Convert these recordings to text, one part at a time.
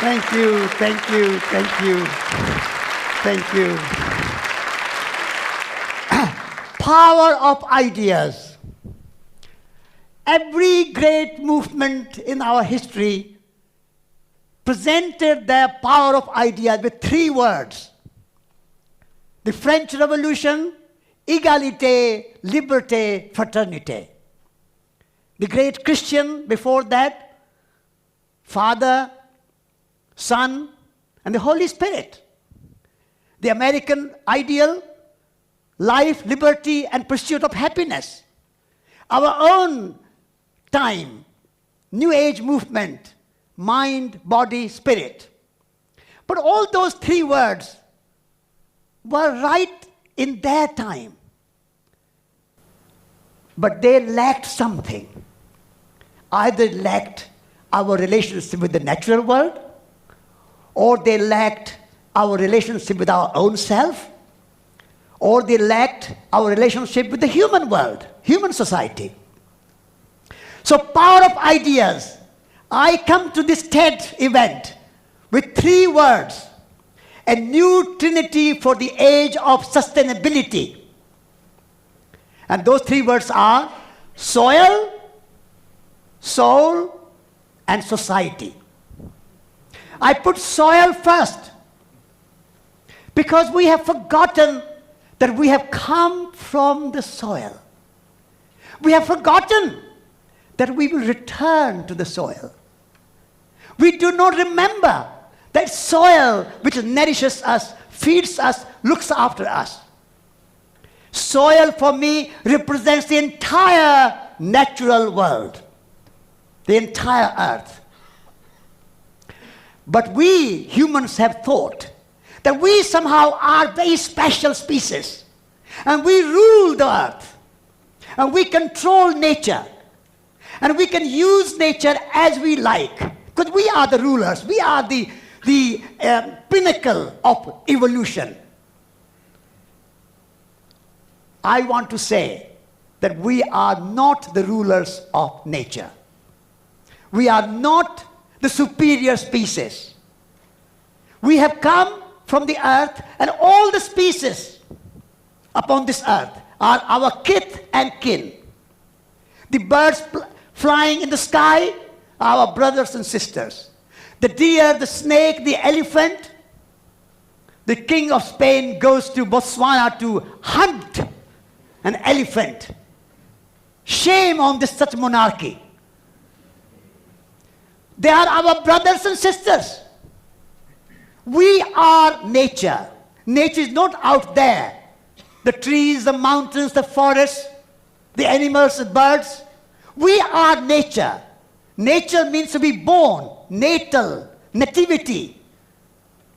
Thank you, thank you, thank you, thank you. Power of ideas. Every great movement in our history presented their power of ideas with 3 words. The French Revolution, égalité, liberté, fraternité. The great Christian before that, Father, Son, and the Holy Spirit. The American ideal, life, liberty, and pursuit of happiness. Our own time, New Age movement, mind, body, spirit. But all those 3 words were right in their time. But they lacked something. Either lacked our relationship with the natural world, or they lacked our relationship with our own self, or they lacked our relationship with the human world, human society. So power of ideas. I come to this TED event with 3 words. A new trinity for the age of sustainability. And those 3 words are soil, soul, and society. I put soil first because we have forgotten that we have come from the soil. We have forgotten that we will return to the soil. We do not remember that soil which nourishes us, feeds us, looks after us. Soil for me represents the entire natural world, the entire earth. But we humans have thought that we somehow are very special species, and we rule the earth, and we control nature, and we can use nature as we like, because we are the rulers, we are the pinnacle of evolution. I want to say that we are not the rulers of nature. We are not the superior species. We have come from the earth, and all the species upon this earth are our kith and kin. The birds flying in the sky are our brothers and sisters. The deer, the snake, the elephant. The king of Spain goes to Botswana to hunt an elephant. Shame on this such monarchy. They are our brothers and sisters. We are nature. Nature is not out there. The trees, the mountains, the forests, the animals, the birds. We are nature. Nature means to be born, natal, nativity,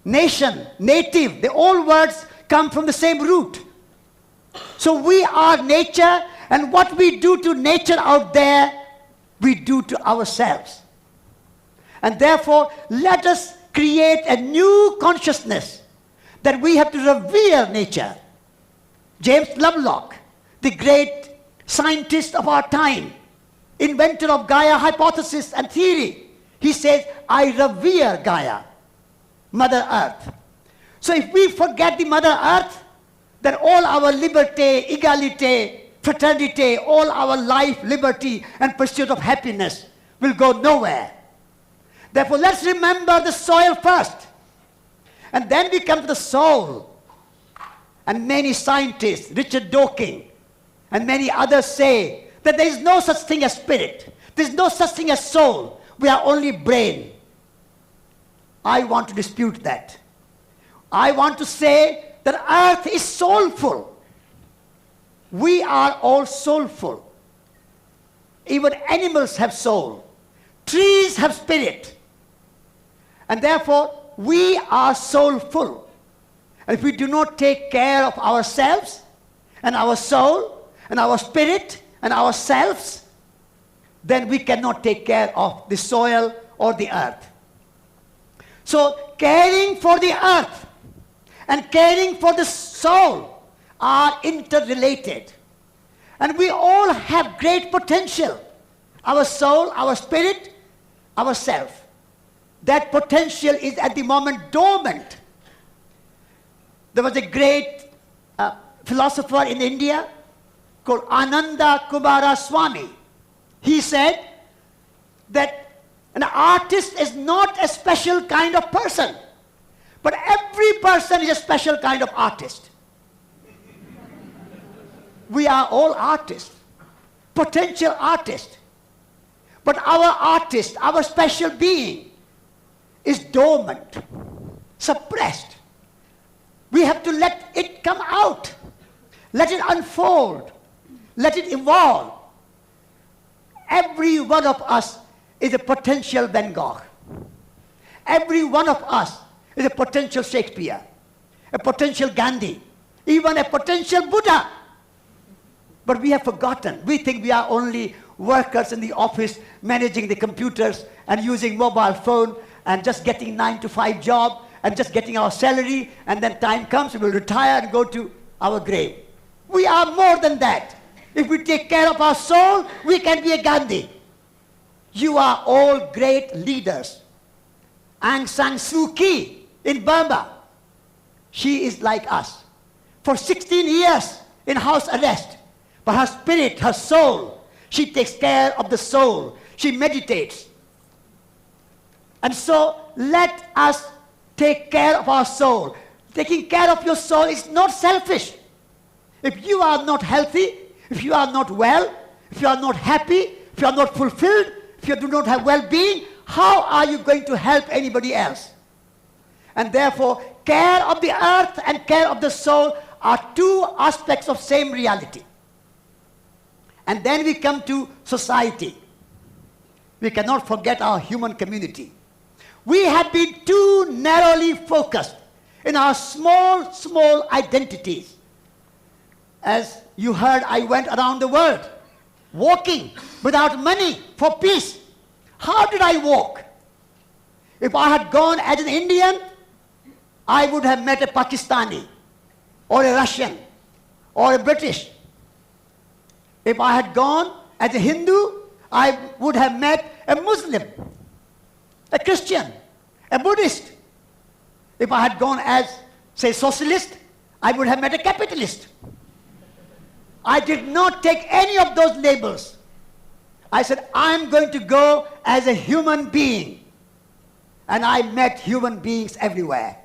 nation, native. The all words come from the same root. So we are nature, and what we do to nature out there, we do to ourselves. And therefore, let us create a new consciousness that we have to revere nature. James Lovelock, the great scientist of our time, inventor of Gaia hypothesis and theory, he says, I revere Gaia, Mother Earth. So if we forget the Mother Earth, then all our liberté, égalité, fraternité, all our life, liberty, and pursuit of happiness will go nowhere. Therefore, let's remember the soil first. And then we come to the soul. And many scientists, Richard Dawkins, and many others say that there is no such thing as spirit. There is no such thing as soul. We are only brain. I want to dispute that. I want to say that earth is soulful. We are all soulful. Even animals have soul. Trees have spirit. And therefore, we are soulful. And if we do not take care of ourselves and our soul and our spirit and ourselves, then we cannot take care of the soil or the earth. So caring for the earth and caring for the soul are interrelated. And we all have great potential. Our soul, our spirit, ourself. that potential is at the moment dormant. There was a great philosopher in India called Ananda Kumara Swami. He said that an artist is not a special kind of person, but every person is a special kind of artist. We are all artists, potential artists. But our artist, our special being, is dormant, suppressed. We have to let it come out, let it unfold, let it evolve. Every one of us is a potential Van Gogh. Every one of us is a potential Shakespeare, a potential Gandhi, even a potential Buddha. But we have forgotten. We think we are only workers in the office managing the computers and using mobile phone and just getting 9-to-5 job and just getting our salary, and then time comes we will retire and go to our grave. We are more than that. If we take care of our soul, we can be a Gandhi. You are all great leaders. Aung San Suu Kyi in Burma, she is like us. For 16 years in house arrest, but her spirit, her soul, she takes care of the soul. She meditates. And so let us take care of our soul. Taking care of your soul is not selfish. If you are not healthy, if you are not well, if you are not happy, if you are not fulfilled, if you do not have well-being, how are you going to help anybody else? And therefore, care of the earth and care of the soul are two aspects of same reality. And then we come to society. We cannot forget our human community. We have been too narrowly focused in our small, small identities. As you heard, I went around the world, walking without money for peace. How did I walk? If I had gone as an Indian, I would have met a Pakistani, or a Russian, or a British. If I had gone as a Hindu, I would have met a Muslim, a Christian, a Buddhist. If I had gone as, say, socialist, I would have met a capitalist. I did not take any of those labels. I said, I'm going to go as a human being. And I met human beings everywhere.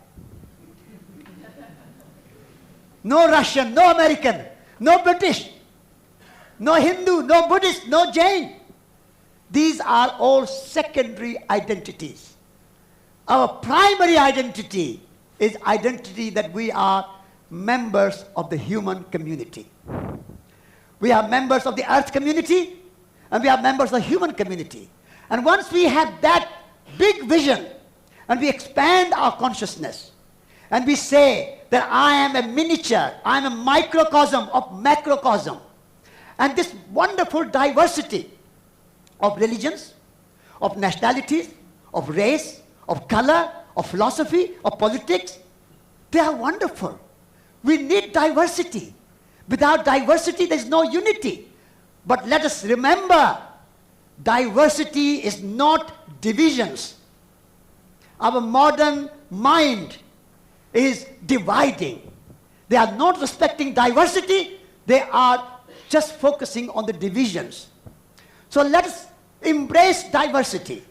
No Russian, no American, no British, no Hindu, no Buddhist, no Jain. These are all secondary identities. Our primary identity is identity that we are members of the human community. We are members of the earth community, and we are members of the human community. And once we have that big vision, and we expand our consciousness, and we say that I am a miniature, I am a microcosm of macrocosm, and this wonderful diversity of religions, of nationalities, of race, of color, of philosophy, of politics, they are wonderful. We need diversity. Without diversity, there is no unity. But let us remember, diversity is not divisions. Our modern mind is dividing. They are not respecting diversity, they are just focusing on the divisions. So let us embrace diversity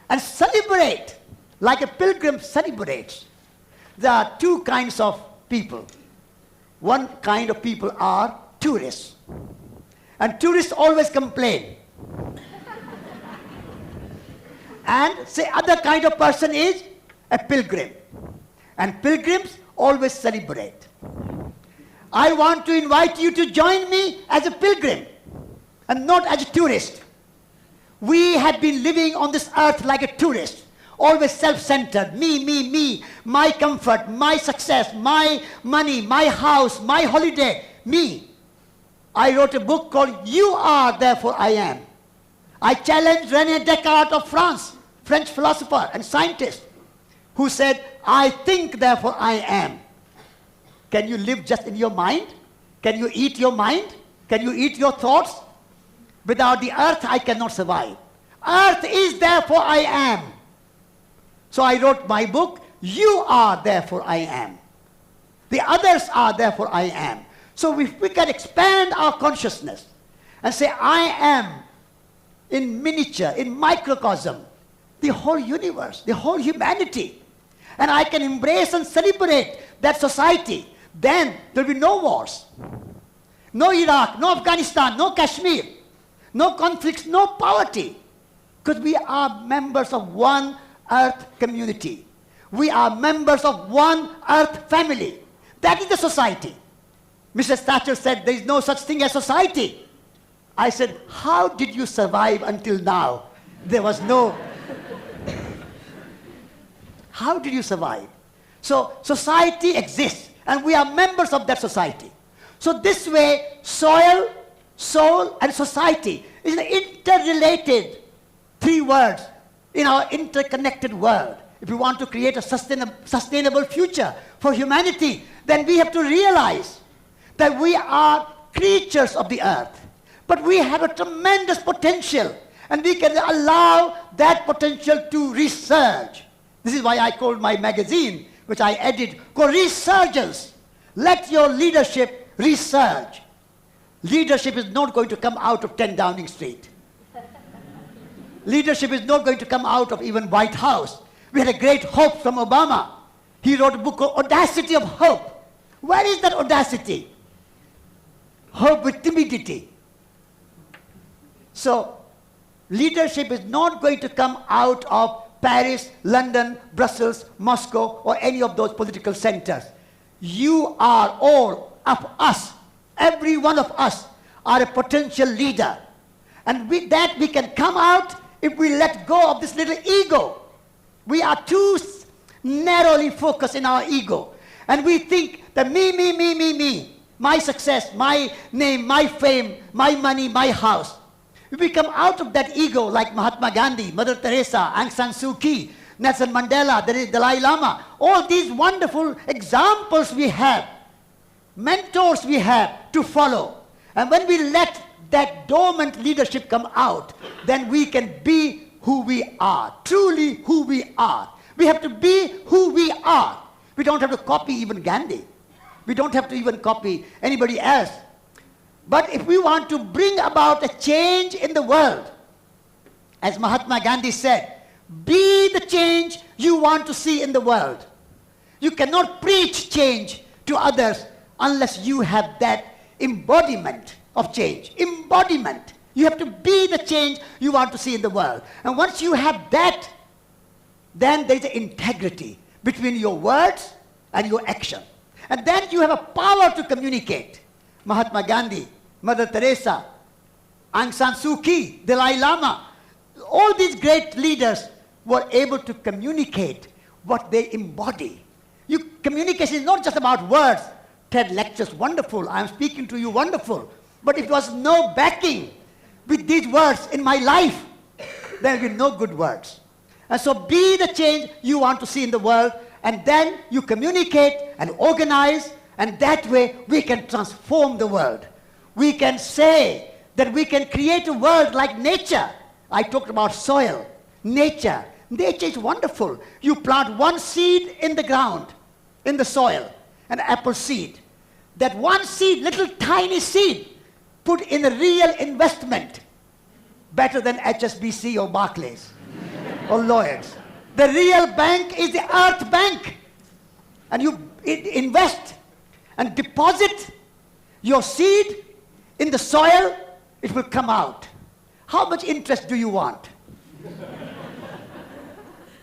and celebrate like a pilgrim celebrates. There are two kinds of people. One kind of people are tourists. And tourists always complain. And say other kind of person is a pilgrim. And pilgrims always celebrate. I want to invite you to join me as a pilgrim and not as a tourist. We have been living on this earth like a tourist. Always self-centered, me, my comfort, my success, my money, my house, my holiday, me. I wrote a book called You Are, Therefore I Am. I challenged René Descartes of France, French philosopher and scientist, who said, I think, therefore I am. Can you live just in your mind? Can you eat your mind? Can you eat your thoughts? Without the earth, I cannot survive. Earth is, therefore I am. So I wrote my book, You Are, Therefore I Am. The others are, therefore I am. So if we can expand our consciousness and say, I am in miniature, in microcosm, the whole universe, the whole humanity, and I can embrace and celebrate that society, then there will be no wars, no Iraq, no Afghanistan, no Kashmir, no conflicts, no poverty, because we are members of one earth community. We are members of one earth family. That is the society. Mrs. Thatcher said there is no such thing as society. I said, how did you survive until now? There was no... How did you survive? So society exists, and we are members of that society. So this way, soil, soul, and society is an interrelated three words in our interconnected world. If we want to create a sustainable future for humanity, then we have to realize that we are creatures of the earth. But we have a tremendous potential, and we can allow that potential to resurge. This is why I called my magazine, which I edit, called Resurgence. Let your leadership resurge. Leadership is not going to come out of 10 Downing Street. Leadership is not going to come out of even White House. We had a great hope from Obama. He wrote a book called Audacity of Hope. Where is that audacity? Hope with timidity. So, leadership is not going to come out of Paris, London, Brussels, Moscow, or any of those political centers. You are all of us, every one of us, are a potential leader. And with that we can come out if we let go of this little ego. We are too narrowly focused in our ego. And we think that me, my success, my name, my fame, my money, my house. If we come out of that ego like Mahatma Gandhi, Mother Teresa, Aung San Suu Kyi, Nelson Mandela, the Dalai Lama, all these wonderful examples we have, mentors we have to follow. And when we let that dormant leadership come out, then we can be who we are, truly who we are. We have to be who we are. We don't have to copy even Gandhi. We don't have to even copy anybody else. But if we want to bring about a change in the world, as Mahatma Gandhi said, be the change you want to see in the world. You cannot preach change to others unless you have that embodiment of change. Embodiment. You have to be the change you want to see in the world. And once you have that, then there is an integrity between your words and your action. And then you have a power to communicate. Mahatma Gandhi, Mother Teresa, Aung San Suu Kyi, Dalai Lama, all these great leaders were able to communicate what they embody. Communication is not just about words. TED lectures, wonderful. I'm speaking to you, wonderful. But if there was no backing with these words in my life, there will be no good words. And so be the change you want to see in the world, and then you communicate and organize, and that way we can transform the world. We can say that we can create a world like nature. I talked about soil, nature. Nature is wonderful. You plant one seed in the ground, in the soil, an apple seed. That one seed, little tiny seed, put in a real investment, better than HSBC or Barclays or Lloyds. The real bank is the Earth Bank. And you invest and deposit your seed in the soil, it will come out. How much interest do you want?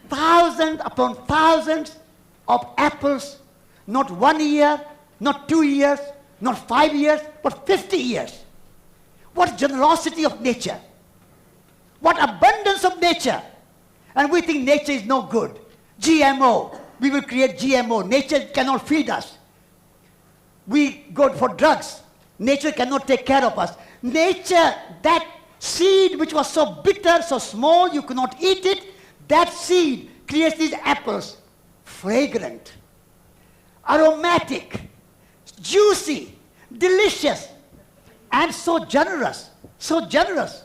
Thousands upon thousands of apples, not 1 year, not 2 years, not 5 years, but 50 years. What generosity of nature. What abundance of nature. And we think nature is no good. GMO. We will create GMO. Nature cannot feed us. We go for drugs. Nature cannot take care of us. Nature, that seed which was so bitter, so small, you could not eat it, that seed creates these apples. Fragrant, aromatic, juicy, delicious, and so generous, so generous.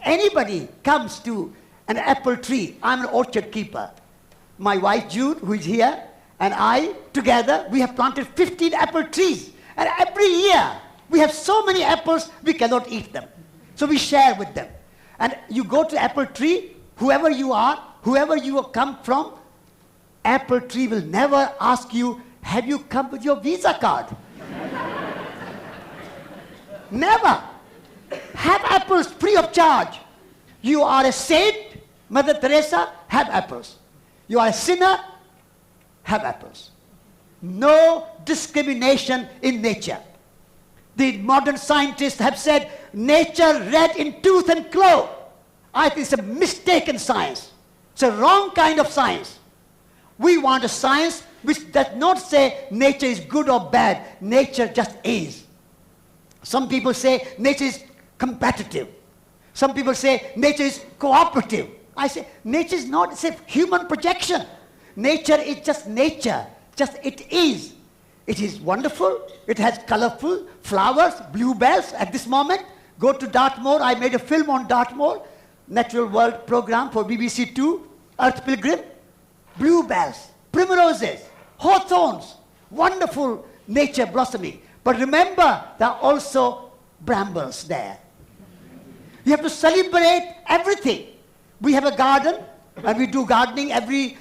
Anybody comes to an apple tree, I'm an orchard keeper. my wife Jude, who is here, and I, together, we have planted 15 apple trees. And every year, we have so many apples, we cannot eat them. So we share with them. And you go to apple tree, whoever you are, whoever you come from, apple tree will never ask you, have you come with your Visa card? Never. Have apples free of charge. You are a saint, Mother Teresa, have apples. You are a sinner, have apples. No discrimination in nature. The modern scientists have said nature red in tooth and claw. I think it's a mistaken science. It's a wrong kind of science. We want a science which does not say nature is good or bad. Nature just is. Some people say nature is competitive. Some people say nature is cooperative. I say nature is not, it's a human projection. Nature is just nature. Just it is. It is wonderful. It has colorful flowers, bluebells at this moment. Go to Dartmoor. I made a film on Dartmoor, Natural World program for BBC Two, Earth Pilgrim. Bluebells, primroses, hawthorns, wonderful nature blossoming. But remember, there are also brambles there. You have to celebrate everything. We have a garden, and we do gardening every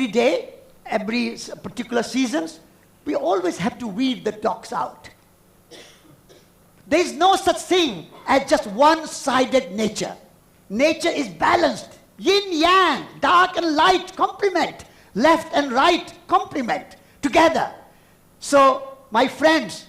day, every particular seasons. We always have to weed the dogs out. There is no such thing as just one-sided nature. Nature is balanced. Yin-yang, dark and light complement. Left and right complement together. So, my friends,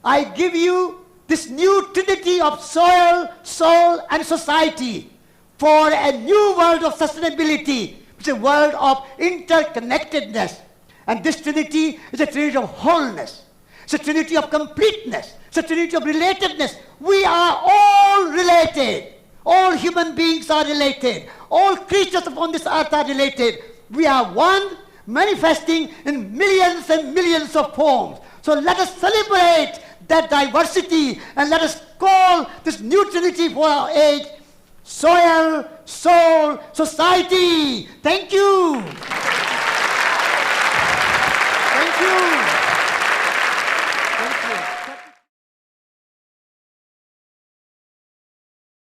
I give you this new trinity of soil, soul, and society for a new world of sustainability. It's a world of interconnectedness. And this trinity is a trinity of wholeness. It's a trinity of completeness. It's a trinity of relatedness. We are all related. All human beings are related. All creatures upon this earth are related. We are one, manifesting in millions and millions of forms. So let us celebrate that diversity and let us call this new trinity for our age soil, soul, society. Thank you.